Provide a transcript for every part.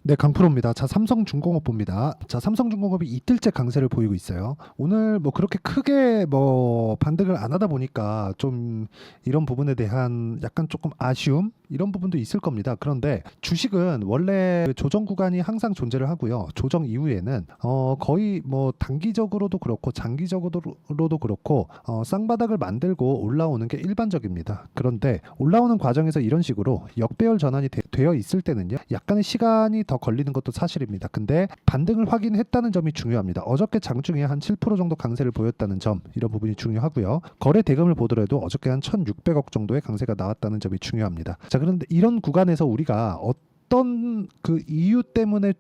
네, 강프로입니다. 자, 삼성중공업 봅니다. 자, 삼성중공업이 이틀째 강세를 보이고 있어요. 오늘 뭐 그렇게 크게 뭐 반등을 안 하다 보니까 좀 이런 부분에 대한 약간 조금 아쉬움 이런 부분도 있을 겁니다. 그런데 주식은 원래 조정 구간이 항상 존재를 하고요. 조정 이후에는 거의 뭐 단기적으로도 그렇고 장기적으로도 그렇고 쌍바닥을 만들고 올라오는 게 일반적입니다. 그런데 올라오는 과정에서 이런 식으로 역배열 전환이 되어 있을 때는요. 약간의 시간이 더 걸리는 것도 사실입니다. 근데 반등을 확인했다는 점이 중요합니다. 어저께 장중에 한 7% 정도 강세를 보였다는 점 이런 부분이 중요하고요. 거래 대금을 보더라도 어저께 한 1,600억 정도의 강세가 나왔다는 점이 중요합니다. 자, 그런데 이런 구간에서 우리가 어떤 그 이유 때문에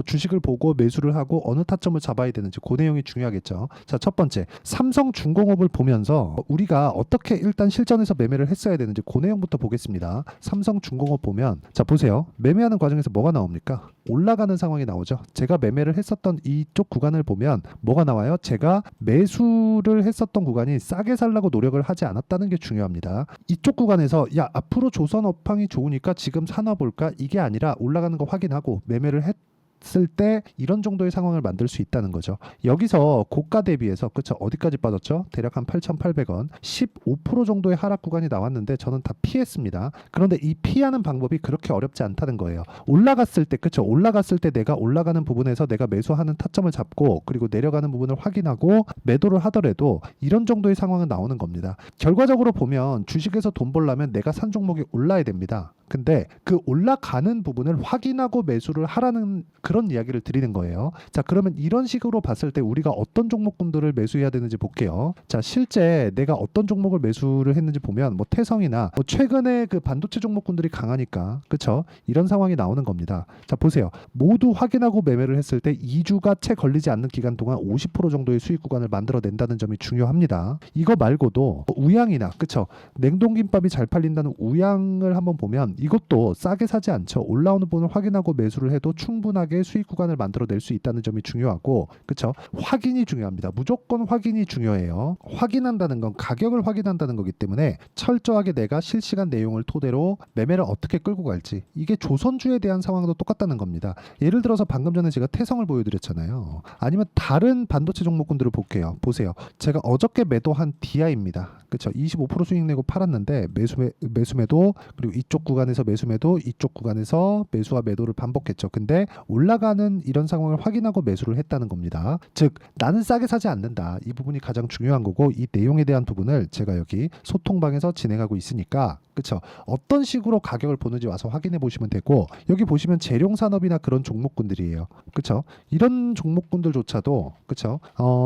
주식을 보고 매수를 하고 어느 타점을 잡아야 되는지 그 내용이 중요하겠죠. 자, 첫 번째, 삼성중공업을 보면서 우리가 어떻게 일단 실전에서 매매를 했어야 되는지 그 내용부터 보겠습니다. 삼성중공업 보면 자, 보세요. 매매하는 과정에서 뭐가 나옵니까? 올라가는 상황이 나오죠. 제가 매매를 했었던 이쪽 구간을 보면 뭐가 나와요? 제가 매수를 했었던 구간이 싸게 살라고 노력을 하지 않았다는 게 중요합니다. 이쪽 구간에서 야, 앞으로 조선 업황이 좋으니까 지금 사나 볼까? 이게 아니라 올라가는 거 확인하고 매매를 했을 때 이런 정도의 상황을 만들 수 있다는 거죠. 여기서 고가 대비해서 그쵸, 어디까지 빠졌죠? 대략 한 8,800원, 15% 정도의 하락 구간이 나왔는데 저는 다 피했습니다. 그런데 이 피하는 방법이 그렇게 어렵지 않다는 거예요. 올라갔을 때 그쵸, 올라갔을 때 내가 올라가는 부분에서 내가 매수하는 타점을 잡고 그리고 내려가는 부분을 확인하고 매도를 하더라도 이런 정도의 상황은 나오는 겁니다. 결과적으로 보면 주식에서 돈 벌려면 내가 산 종목이 올라야 됩니다. 근데 그 올라가는 부분을 확인하고 매수를 하라는 그런 이야기를 드리는 거예요. 자, 그러면 이런 식으로 봤을 때 우리가 어떤 종목군들을 매수해야 되는지 볼게요. 자, 실제 내가 어떤 종목을 매수를 했는지 보면 뭐 태성이나 뭐 최근에 그 반도체 종목군들이 강하니까 그쵸? 이런 상황이 나오는 겁니다. 자, 보세요. 모두 확인하고 매매를 했을 때 2주가 채 걸리지 않는 기간 동안 50% 정도의 수익 구간을 만들어낸다는 점이 중요합니다. 이거 말고도 우양이나 그쵸? 냉동김밥이 잘 팔린다는 우양을 한번 보면 이것도 싸게 사지 않죠. 올라오는 부분을 확인하고 매수를 해도 충분하게 수익 구간을 만들어낼 수 있다는 점이 중요하고 그쵸? 확인이 중요합니다. 무조건 확인이 중요해요. 확인한다는 건 가격을 확인한다는 거기 때문에 철저하게 내가 실시간 내용을 토대로 매매를 어떻게 끌고 갈지 이게 조선주에 대한 상황도 똑같다는 겁니다. 예를 들어서 방금 전에 제가 태성을 보여드렸잖아요. 아니면 다른 반도체 종목군들을 볼게요. 보세요. 제가 어저께 매도한 디아입니다. 그쵸? 25% 수익 내고 팔았는데 매수매도 그리고 이쪽 구간에서 매수매도 이쪽 구간에서 매수와 매도를 반복했죠. 근데 올라가는 이런 상황을 확인하고 매수를 했다는 겁니다. 즉 나는 싸게 사지 않는다. 이 부분이 가장 중요한 거고 이 내용에 대한 부분을 제가 여기 소통방에서 진행하고 있으니까 그쵸? 어떤 식으로 가격을 보는지 와서 확인해 보시면 되고 여기 보시면 재룡산업이나 그런 종목군들이에요. 그쵸? 이런 종목군들조차도 그쵸?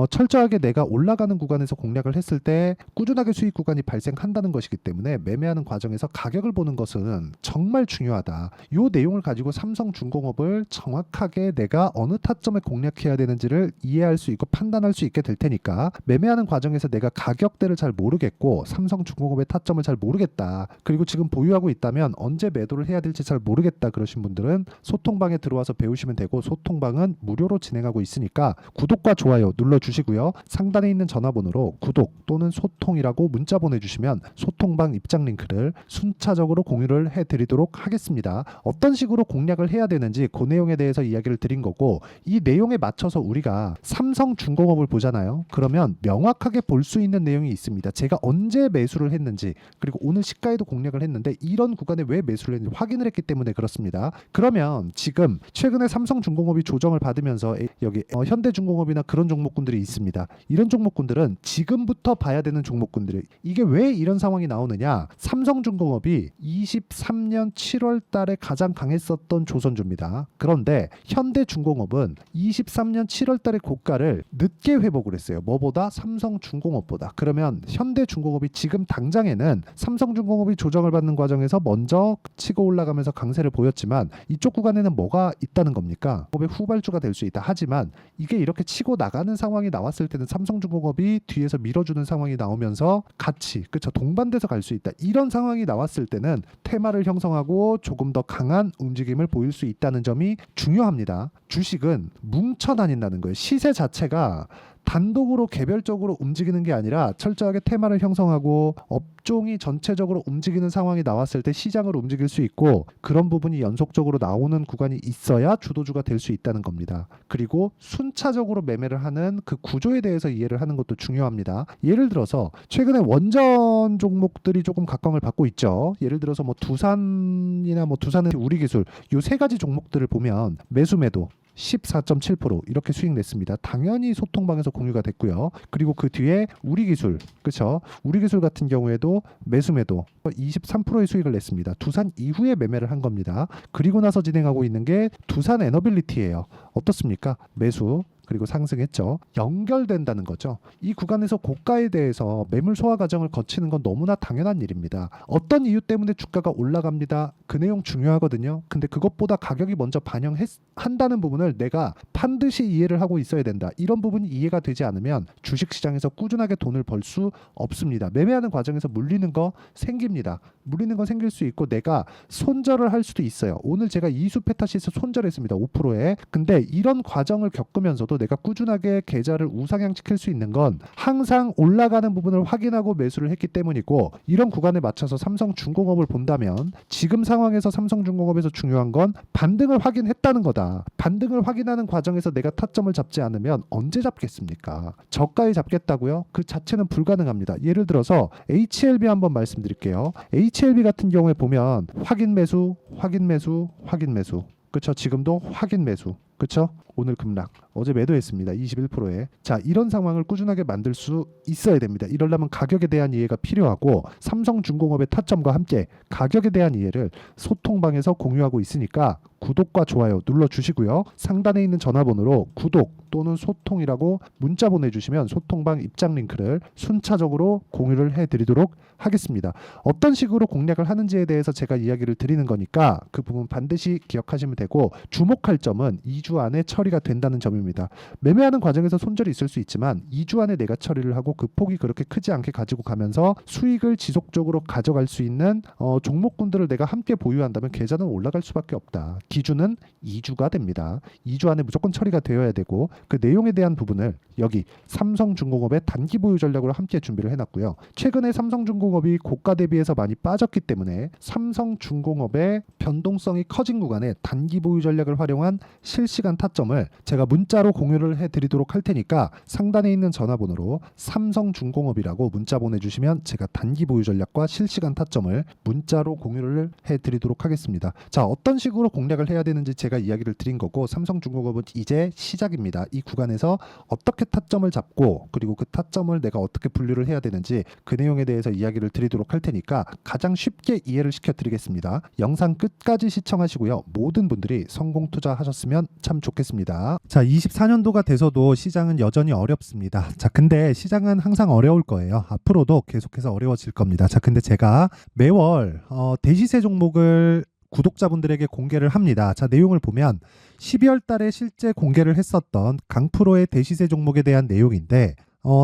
철저하게 내가 올라가는 구간에서 공략을 했을 때 꾸준하게 수익 구간이 발생한다는 것이기 때문에 매매하는 과정에서 가격을 보는 것은 정말 중요하다. 이 내용을 가지고 삼성중공업을 정확하게 내가 어느 타점에 공략해야 되는지를 이해할 수 있고 판단할 수 있게 될 테니까 매매하는 과정에서 내가 가격대를 잘 모르겠고 삼성중공업의 타점을 잘 모르겠다. 그리고 지금 보유하고 있다면 언제 매도를 해야 될지 잘 모르겠다 그러신 분들은 소통방에 들어와서 배우시면 되고 소통방은 무료로 진행하고 있으니까 구독과 좋아요 눌러주시고요. 상단에 있는 전화번호로 구독 또는 소통이라고 문자 보내주시면 소통방 입장 링크를 순차적으로 공유를 해드리도록 하겠습니다. 어떤 식으로 공략을 해야 되는지 그 내용에 대해서 이야기를 드린 거고 이 내용에 맞춰서 우리가 삼성중공업을 보잖아요. 그러면 명확하게 볼 수 있는 내용이 있습니다. 제가 언제 매수를 했는지 그리고 오늘 시가에도 공략을 했는데 이런 구간에 왜 매수를 했는지 확인을 했기 때문에 그렇습니다. 그러면 지금 최근에 삼성중공업이 조정을 받으면서 여기 현대중공업이나 그런 종목군들이 있습니다. 이런 종목군들은 지금부터 봐야 되는 종목군들이 이게 왜 이런 상황이 나오느냐? 삼성중공업이 23년 7월 달에 가장 강했었던 조선주입니다. 그런데 현대중공업은 23년 7월 달에 고가를 늦게 회복을 했어요. 뭐보다? 삼성중공업보다. 그러면 현대중공업이 지금 당장에는 삼성중공업이 조정을 받는 과정에서 먼저 치고 올라가면서 강세를 보였지만 이쪽 구간에는 뭐가 있다는 겁니까? 공업의 후발주가 될 수 있다. 하지만 이게 이렇게 치고 나가는 상황이 나왔을 때는 삼성중공업이 뒤에서 밀어주는 상황이 나오면서 같이 그쵸 동반돼서 갈 수 있다. 이런 상황이 나왔을 때는 테마를 형성하고 조금 더 강한 움직임을 보일 수 있다는 점이 중요합니다. 주식은 뭉쳐 다닌다는 거예요. 시세 자체가 단독으로 개별적으로 움직이는 게 아니라 철저하게 테마를 형성하고 업종이 전체적으로 움직이는 상황이 나왔을 때 시장을 움직일 수 있고, 그런 부분이 연속적으로 나오는 구간이 있어야 주도주가 될 수 있다는 겁니다. 그리고 순차적으로 매매를 하는 그 구조에 대해서 이해를 하는 것도 중요합니다. 예를 들어서 최근에 원전 종목들이 조금 각광을 받고 있죠. 예를 들어서 뭐 두산이나 뭐 두산의 우리기술, 요 세 가지 종목들을 보면 매수 매도 14.7% 이렇게 수익 냈습니다. 당연히 소통방에서 공유가 됐고요. 그리고 그 뒤에 우리기술, 그렇죠? 우리기술 같은 경우에도 매수 매도 23%의 수익을 냈습니다. 두산 이후에 매매를 한 겁니다. 그리고 나서 진행하고 있는 게 두산 에너빌리티예요. 어떻습니까? 매수 그리고 상승했죠. 연결된다는 거죠. 이 구간에서 고가에 대해서 매물 소화 과정을 거치는 건 너무나 당연한 일입니다. 어떤 이유 때문에 주가가 올라갑니다. 그 내용 중요하거든요. 근데 그것보다 가격이 먼저 반영한다는 부분을 내가 반드시 이해를 하고 있어야 된다. 이런 부분이 이해가 되지 않으면 주식시장에서 꾸준하게 돈을 벌 수 없습니다. 매매하는 과정에서 물리는 거 생깁니다. 물리는 건 생길 수 있고 내가 손절을 할 수도 있어요. 오늘 제가 이수 페타시스 손절했습니다. 5%에. 근데 이런 과정을 겪으면서도 내가 꾸준하게 계좌를 우상향시킬 수 있는 건 항상 올라가는 부분을 확인하고 매수를 했기 때문이고, 이런 구간에 맞춰서 삼성중공업을 본다면 지금 상황에서 삼성중공업에서 중요한 건 반등을 확인했다는 거다. 반등을 확인하는 과정에서 내가 타점을 잡지 않으면 언제 잡겠습니까? 저가에 잡겠다고요? 그 자체는 불가능합니다. 예를 들어서 HLB 한번 말씀드릴게요. HLB 같은 경우에 보면 확인 매수, 확인 매수, 확인 매수. 그렇죠? 지금도 확인 매수. 그렇죠? 오늘 급락. 어제 매도했습니다. 21%에. 자, 이런 상황을 꾸준하게 만들 수 있어야 됩니다. 이러려면 가격에 대한 이해가 필요하고, 삼성중공업의 타점과 함께 가격에 대한 이해를 소통방에서 공유하고 있으니까 구독과 좋아요 눌러주시고요. 상단에 있는 전화번호로 구독 또는 소통이라고 문자 보내주시면 소통방 입장 링크를 순차적으로 공유를 해드리도록 하겠습니다. 어떤 식으로 공략을 하는지에 대해서 제가 이야기를 드리는 거니까 그 부분 반드시 기억하시면 되고, 주목할 점은 2주 안에 처리가 된다는 점입니다. 매매하는 과정에서 손절이 있을 수 있지만 2주 안에 내가 처리를 하고 그 폭이 그렇게 크지 않게 가지고 가면서 수익을 지속적으로 가져갈 수 있는 종목군들을 내가 함께 보유한다면 계좌는 올라갈 수밖에 없다. 기준은 2주가 됩니다. 2주 안에 무조건 처리가 되어야 되고, 그 내용에 대한 부분을 여기 삼성중공업의 단기 보유 전략으로 함께 준비를 해놨고요. 최근에 삼성중공업이 고가 대비해서 많이 빠졌기 때문에 삼성중공업의 변동성이 커진 구간에 단기 보유 전략을 활용한 실시간 타점을 제가 문자로 공유를 해드리도록 할 테니까 상단에 있는 전화번호로 삼성중공업이라고 문자 보내주시면 제가 단기 보유 전략과 실시간 타점을 문자로 공유를 해드리도록 하겠습니다. 자, 어떤 식으로 공략을 해야 되는지 제가 이야기를 드린 거고, 삼성중공업은 이제 시작입니다. 이 구간에서 어떻게 타점을 잡고 그리고 그 타점을 내가 어떻게 분류를 해야 되는지 그 내용에 대해서 이야기를 드리도록 할 테니까 가장 쉽게 이해를 시켜드리겠습니다. 영상 끝까지 시청하시고요. 모든 분들이 성공 투자하셨으면 참 좋겠습니다. 자, 24년도가 돼서도 시장은 여전히 어렵습니다. 자, 근데 시장은 항상 어려울 거예요. 앞으로도 계속해서 어려워질 겁니다. 자, 근데 제가 매월 대시세 종목을 구독자분들에게 공개를 합니다. 자, 내용을 보면 12월 달에 실제 공개를 했었던 강프로의 대시세 종목에 대한 내용인데,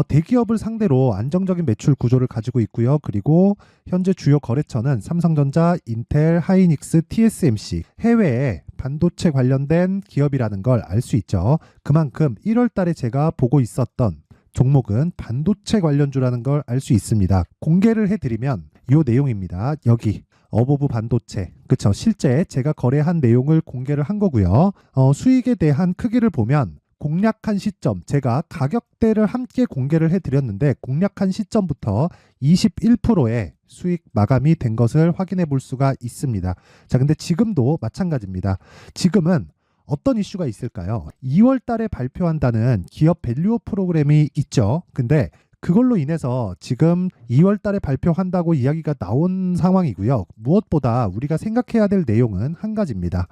대기업을 상대로 안정적인 매출 구조를 가지고 있고요. 그리고 현재 주요 거래처는 삼성전자, 인텔, 하이닉스, TSMC, 해외에 반도체 관련된 기업이라는 걸 알 수 있죠. 그만큼 1월 달에 제가 보고 있었던 종목은 반도체 관련주라는 걸 알 수 있습니다. 공개를 해드리면 이 내용입니다. 여기 어보브 반도체, 그쵸? 실제 제가 거래한 내용을 공개를 한 거고요. 수익에 대한 크기를 보면 공략한 시점, 제가 가격대를 함께 공개를 해드렸는데 공략한 시점부터 21%의 수익 마감이 된 것을 확인해 볼 수가 있습니다. 자, 근데 지금도 마찬가지입니다. 지금은 어떤 이슈가 있을까요? 2월 달에 발표한다는 기업 밸류업 프로그램이 있죠. 근데 그걸로 인해서 지금 2월 달에 발표한다고 이야기가 나온 상황이고요. 무엇보다 우리가 생각해야 될 내용은 한 가지입니다.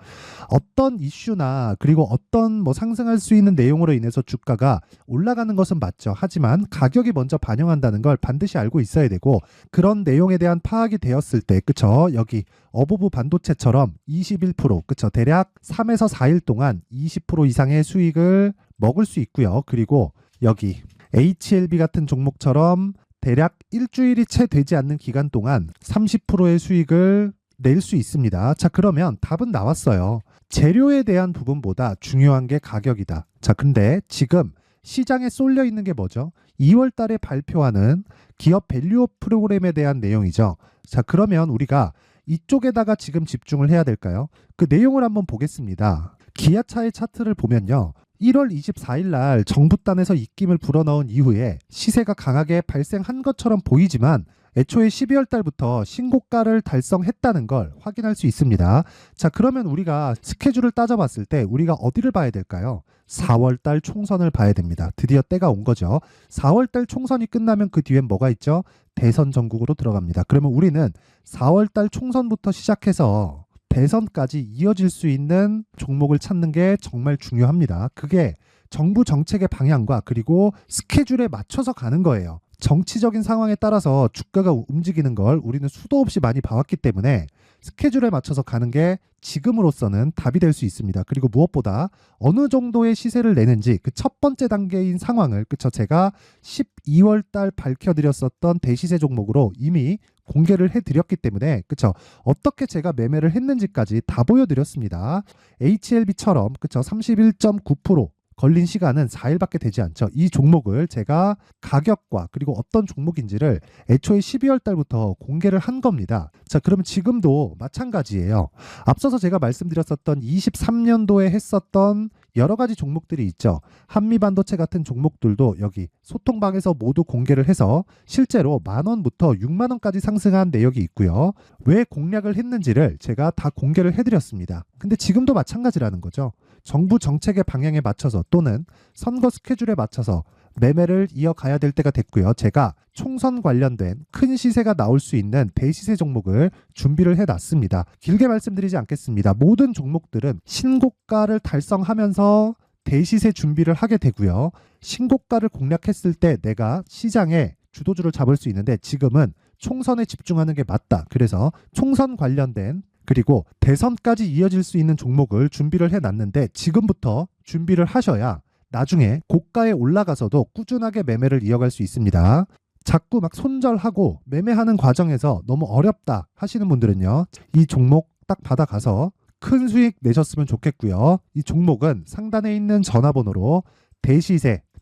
어떤 이슈나 그리고 어떤 상승할 수 있는 내용으로 인해서 주가가 올라가는 것은 맞죠. 하지만 가격이 먼저 반영한다는 걸 반드시 알고 있어야 되고, 그런 내용에 대한 파악이 되었을 때, 그쵸? 여기 어보브 반도체처럼 21%, 그쵸? 대략 3에서 4일 동안 20% 이상의 수익을 먹을 수 있고요. 그리고 여기 HLB 같은 종목처럼 대략 일주일이 채 되지 않는 기간 동안 30%의 수익을 낼 수 있습니다. 자, 그러면 답은 나왔어요. 재료에 대한 부분보다 중요한 게 가격이다. 자, 근데 지금 시장에 쏠려 있는 게 뭐죠? 2월 달에 발표하는 기업 밸류업 프로그램에 대한 내용이죠. 자, 그러면 우리가 이쪽에다가 지금 집중을 해야 될까요? 그 내용을 한번 보겠습니다. 기아차의 차트를 보면요. 1월 24일 날 정부단에서 입김을 불어넣은 이후에 시세가 강하게 발생한 것처럼 보이지만 애초에 12월 달부터 신고가를 달성했다는 걸 확인할 수 있습니다. 자, 그러면 우리가 스케줄을 따져봤을 때 우리가 어디를 봐야 될까요? 4월 달 총선을 봐야 됩니다. 드디어 때가 온 거죠. 4월 달 총선이 끝나면 그 뒤엔 뭐가 있죠? 대선 전국으로 들어갑니다. 그러면 우리는 4월 달 총선부터 시작해서 대선까지 이어질 수 있는 종목을 찾는 게 정말 중요합니다. 그게 정부 정책의 방향과 그리고 스케줄에 맞춰서 가는 거예요. 정치적인 상황에 따라서 주가가 움직이는 걸 우리는 수도 없이 많이 봐왔기 때문에 스케줄에 맞춰서 가는 게 지금으로서는 답이 될 수 있습니다. 그리고 무엇보다 어느 정도의 시세를 내는지 그 첫 번째 단계인 상황을 그쵸 제가 12월 달 밝혀드렸었던 대시세 종목으로 이미 공개를 해드렸기 때문에 그쵸 어떻게 제가 매매를 했는지까지 다 보여드렸습니다. HLB처럼 그쵸 31.9% 걸린 시간은 4일밖에 되지 않죠. 이 종목을 제가 가격과 그리고 어떤 종목인지를 애초에 12월 달부터 공개를 한 겁니다. 자, 그러면 지금도 마찬가지예요. 앞서서 제가 말씀드렸었던 23년도에 했었던 여러 가지 종목들이 있죠. 한미반도체 같은 종목들도 여기 소통방에서 모두 공개를 해서 실제로 10,000원부터 60,000원까지 상승한 내역이 있고요. 왜 공략을 했는지를 제가 다 공개를 해드렸습니다. 근데 지금도 마찬가지라는 거죠. 정부 정책의 방향에 맞춰서 또는 선거 스케줄에 맞춰서 매매를 이어가야 될 때가 됐고요. 제가 총선 관련된 큰 시세가 나올 수 있는 대시세 종목을 준비를 해놨습니다. 길게 말씀드리지 않겠습니다. 모든 종목들은 신고가를 달성하면서 대시세 준비를 하게 되고요. 신고가를 공략했을 때 내가 시장에 주도주를 잡을 수 있는데 지금은 총선에 집중하는 게 맞다. 그래서 총선 관련된 그리고 대선까지 이어질 수 있는 종목을 준비를 해놨는데 지금부터 준비를 하셔야 나중에 고가에 올라가서도 꾸준하게 매매를 이어갈 수 있습니다. 자꾸 막 손절하고 매매하는 과정에서 너무 어렵다 하시는 분들은요. 이 종목 딱 받아가서 큰 수익 내셨으면 좋겠고요. 이 종목은 상단에 있는 전화번호로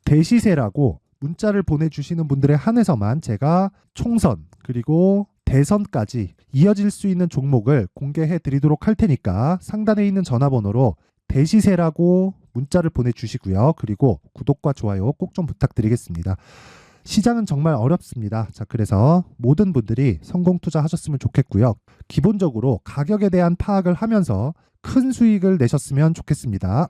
대시세라고 문자를 보내주시는 분들에 한해서만 제가 총선 그리고 대선까지 이어질 수 있는 종목을 공개해 드리도록 할 테니까 상단에 있는 전화번호로 대시세라고 문자를 보내주시고요. 그리고 구독과 좋아요 꼭 좀 부탁드리겠습니다. 시장은 정말 어렵습니다. 자, 그래서 모든 분들이 성공 투자하셨으면 좋겠고요. 기본적으로 가격에 대한 파악을 하면서 큰 수익을 내셨으면 좋겠습니다.